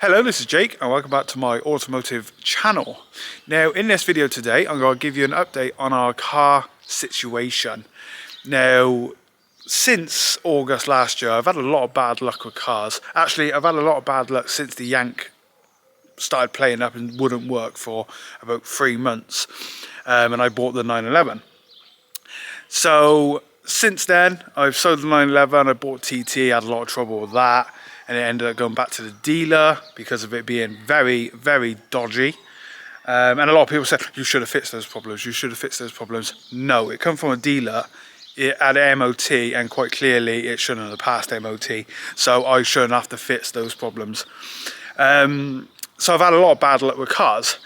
Hello, this is Jake and welcome back to my automotive channel. Now in this video today I'm going to give you an update on our car situation. Now since August last year I've had a lot of bad luck with cars. Actually I've had a lot of bad luck since the Yank started playing up and wouldn't work for about 3 months and I bought the 911. So since then I've sold the 911, I bought TT, had a lot of trouble with that. And it ended up going back to the dealer because of it being very, very dodgy. And a lot of people said, you should have fixed those problems, you should have fixed those problems. No, it come from a dealer, it had MOT, and quite clearly it shouldn't have passed MOT. So I shouldn't have to fix those problems. So I've had a lot of bad luck with cars.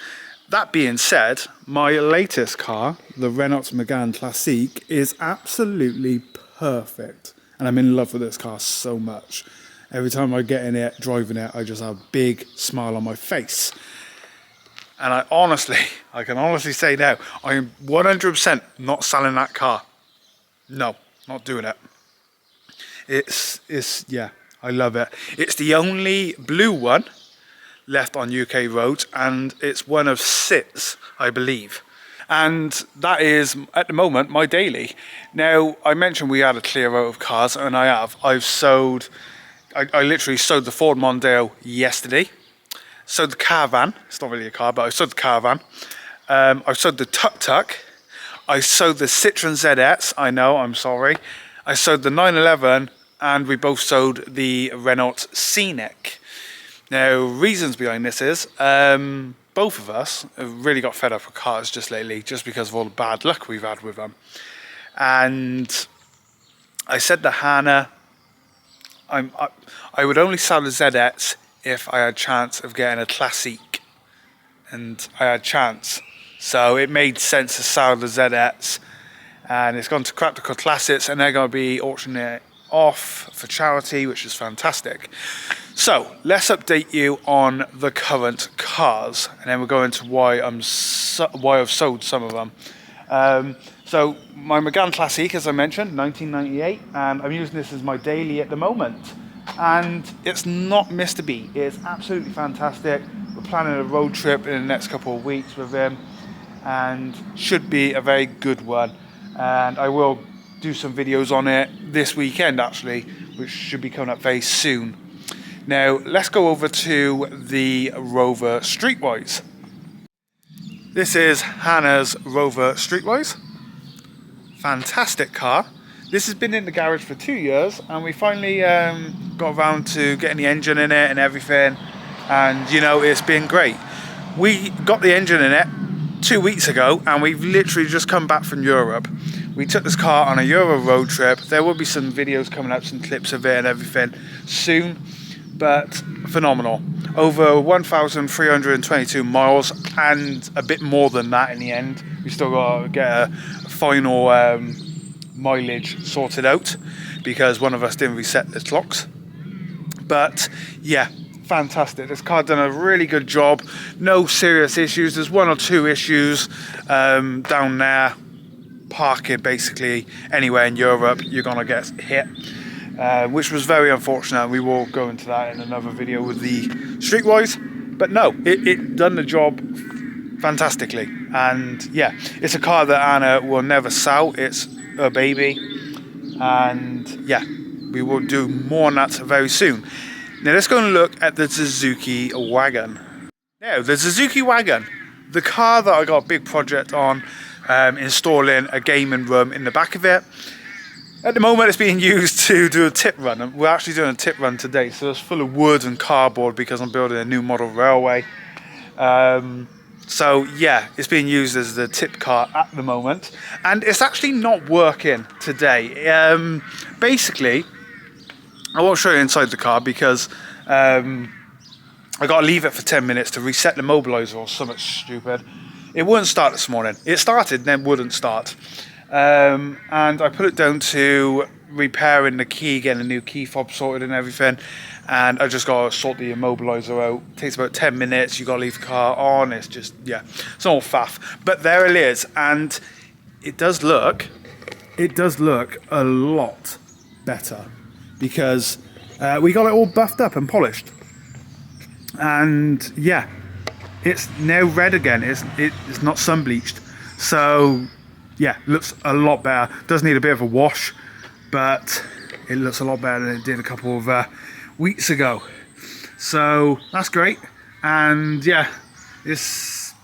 That being said, my latest car, the Renault Megane Classique, is absolutely perfect. And I'm in love with this car so much. Every time I get in it, driving it, I just have a big smile on my face. And I can honestly say now, I am 100% not selling that car. No, not doing it. Yeah, I love it. It's the only blue one left on UK roads, and it's one of 6, I believe. And that is, at the moment, my daily. Now, I mentioned we had a clear out of cars, and I literally sold the Ford Mondeo yesterday. Sold the Caravan. It's not really a car, but I sold the Caravan. I sold the Tuk Tuk. I sold the Citroen ZS. I know, I'm sorry. I sold the 911, and we both sold the Renault Scenic. Now, reasons behind this is both of us have really got fed up with cars just lately, just because of all the bad luck we've had with them. And I said to Hannah, I would only sell the ZX if I had a chance of getting a Classique, and I had a chance, so it made sense to sell the ZX, and it's gone to Practical Classics, and they're going to be auctioning it off for charity, which is fantastic. So let's update you on the current cars, and then we'll go into why I've sold some of them. So my Megane Classique, as I mentioned, 1998, and I'm using this as my daily at the moment. And it's not missed a beat. It's absolutely fantastic. We're planning a road trip in the next couple of weeks with him, and should be a very good one. And I will do some videos on it this weekend, actually, which should be coming up very soon. Now, let's go over to the Rover Streetwise. This is Hannah's Rover Streetwise. Fantastic car. This has been in the garage for 2 years, and we finally got around to getting the engine in it and everything, and you know, it's been great. We got the engine in it 2 weeks ago, and we've literally just come back from Europe. We took this car on a Euro road trip. There will be some videos coming up, some clips of it and everything soon, but phenomenal. Over 1,322 miles, and a bit more than that in the end. We still got to get a final mileage sorted out because one of us didn't reset the clocks. But yeah, fantastic. This car done a really good job. No serious issues. There's 1 or 2 issues down there. Parking, basically anywhere in Europe you're gonna get hit, which was very unfortunate. We will go into that in another video with the Streetwise, but no, it done the job fantastically. And yeah, it's a car that Anna will never sell. It's a baby, and yeah, we will do more on that very soon. Now let's go and look at the Suzuki Wagon. Now the Suzuki Wagon, the car that I got a big project on, installing a gaming room in the back of it. At the moment it's being used to do a tip run, and we're actually doing a tip run today, so it's full of wood and cardboard because I'm building a new model railway. So yeah, it's being used as the tip car at the moment, and it's actually not working today. Basically, I won't show you inside the car because I got to leave it for 10 minutes to reset the mobiliser or something stupid. It wouldn't start this morning. It started, then wouldn't start. And I put it down to repairing the key, getting a new key fob sorted and everything. And I just got to sort the immobiliser out. It takes about 10 minutes. You got to leave the car on. It's just, yeah, it's all faff. But there it is. And it does look a lot better because we got it all buffed up and polished. and yeah, it's now red again. It's not sun bleached, so yeah, looks a lot better. Does need a bit of a wash, but it looks a lot better than it did a couple of weeks ago. So that's great, and yeah, it's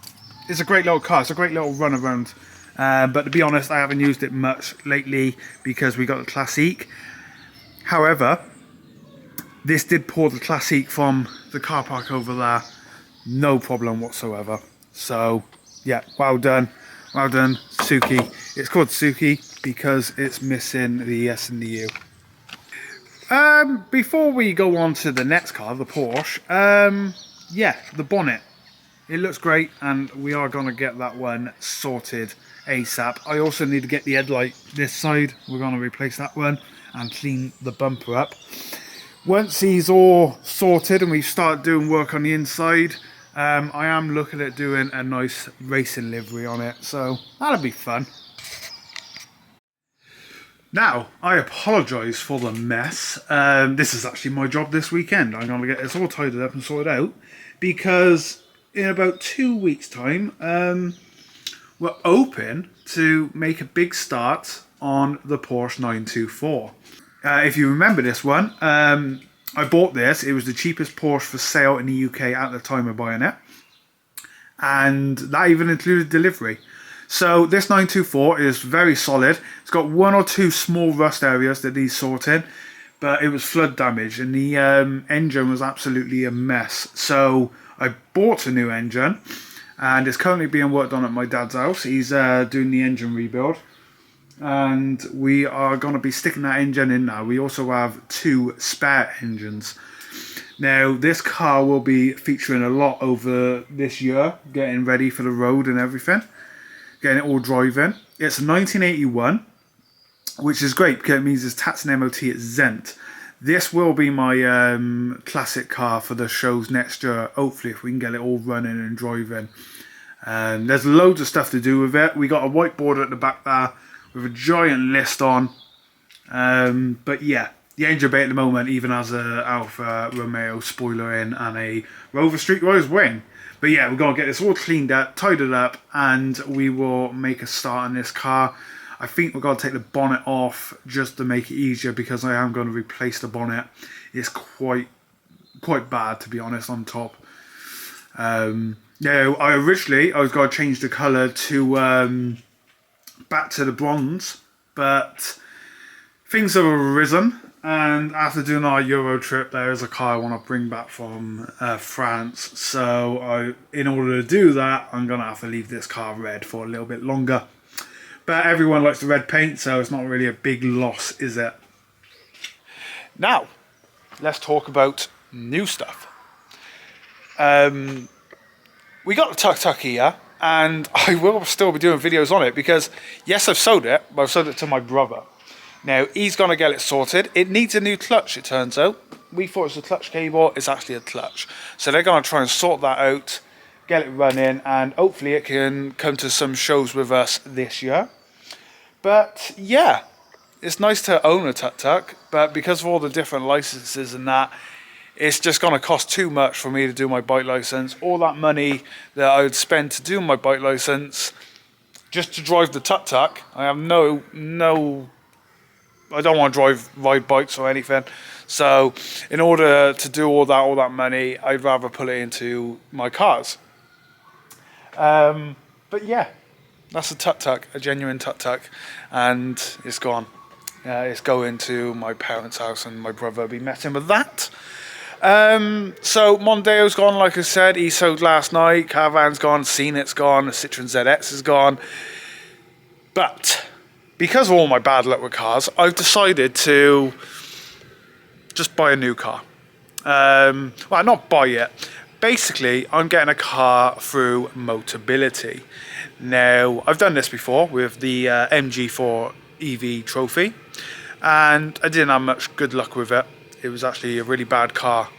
a great little car. It's a great little run around. But to be honest, I haven't used it much lately because we got the Classique. However, this did pour the Classique from the car park over there, no problem whatsoever. So yeah, well done, Suki. It's called Suki because it's missing the S and the U. Before we go on to the next car, the Porsche, yeah, the bonnet. It looks great, and we are going to get that one sorted ASAP. I also need to get the headlight this side. We're going to replace that one and clean the bumper up. Once he's all sorted and we start doing work on the inside, I am looking at doing a nice racing livery on it, so that'll be fun. Now, I apologise for the mess. This is actually my job this weekend. I'm going to get this all tidied up and sorted out because in about 2 weeks' time, we're open to make a big start on the Porsche 924. If you remember this one, I bought this. It was the cheapest Porsche for sale in the UK at the time of buying it. And that even included delivery. So this 924 is very solid. It's got one or two small rust areas that needs sorting, but it was flood damage and the engine was absolutely a mess. So I bought a new engine and it's currently being worked on at my dad's house. He's doing the engine rebuild. And we are going to be sticking that engine in now. We also have 2 spare engines. Now, this car will be featuring a lot over this year, getting ready for the road and everything, getting it all driving. It's a 1981, which is great because it means it's tax and MOT exempt. This will be my classic car for the shows next year, hopefully, if we can get it all running and driving. There's loads of stuff to do with it. We got a whiteboard at the back there with a giant list on. But yeah, the engine bay at the moment even has a Alfa Romeo spoiler in and a Rover Streetwise wing. But yeah, we're going to get this all cleaned up, tidied up, and we will make a start on this car. I think we're going to take the bonnet off just to make it easier because I am going to replace the bonnet. It's quite bad, to be honest, on top. Yeah, I was going to change the colour to back to the bronze, but things have arisen, and after doing our Euro trip, there is a car I want to bring back from France. So in order to do that, I'm going to have to leave this car red for a little bit longer. But everyone likes the red paint, so it's not really a big loss, is it? Now, let's talk about new stuff. We got the tuk-tuk here, and I will still be doing videos on it because, yes, I've sold it, but I've sold it to my brother. Now, he's going to get it sorted. It needs a new clutch, it turns out. We thought it was a clutch cable. It's actually a clutch. So they're going to try and sort that out, get it running, and hopefully it can come to some shows with us this year. But, yeah, it's nice to own a tuk-tuk, but because of all the different licenses and that, it's just going to cost too much for me to do my bike license. All that money that I would spend to do my bike license just to drive the tuk-tuk, I have no, I don't want to ride bikes or anything. So in order to do all that money, I'd rather put it into my cars. But yeah, that's a tuk-tuk, a genuine tuk-tuk, and it's gone. It's going to my parents' house, and my brother will be messing with that. So Mondeo's gone, like I said. He sold last night. Caravan's gone. Scenet's gone. The Citroen ZX is gone. But because of all my bad luck with cars, I've decided to just buy a new car. Well, not buy it. Basically, I'm getting a car through Motability. Now, I've done this before with the MG4 EV Trophy, and I didn't have much good luck with it. It was actually a really bad car,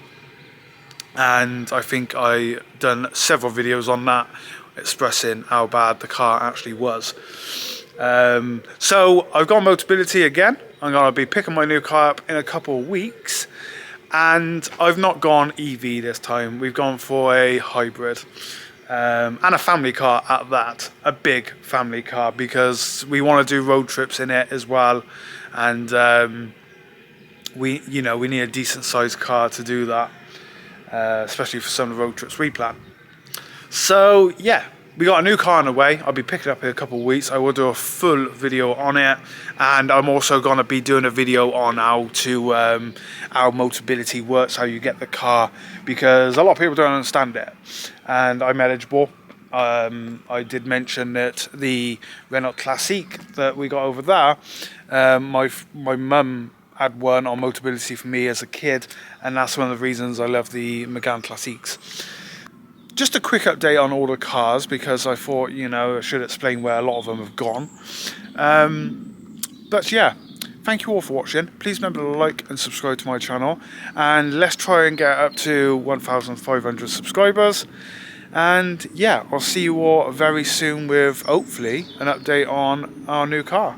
and I think I done several videos on that expressing how bad the car actually was. So I've got Motability again. I'm going to be picking my new car up in a couple of weeks, And I've not gone EV this time. We've gone for a hybrid. And a family car at that, a big family car, because we want to do road trips in it as well, and we need a decent sized car to do that, especially for some of the road trips we plan. So yeah, we got a new car on the way. I'll be picking it up in a couple of weeks. I will do a full video on it, and I'm also going to be doing a video on how Motability works, how you get the car, because a lot of people don't understand it, and I'm eligible. I did mention that the Renault Classique that we got over there, my mum had one on Motability for me as a kid, and that's one of the reasons I love the Megane Classiques. Just a quick update on all the cars, because I thought, I should explain where a lot of them have gone. But yeah, thank you all for watching. Please remember to like and subscribe to my channel. And let's try and get up to 1,500 subscribers. And yeah, I'll see you all very soon with, hopefully, an update on our new car.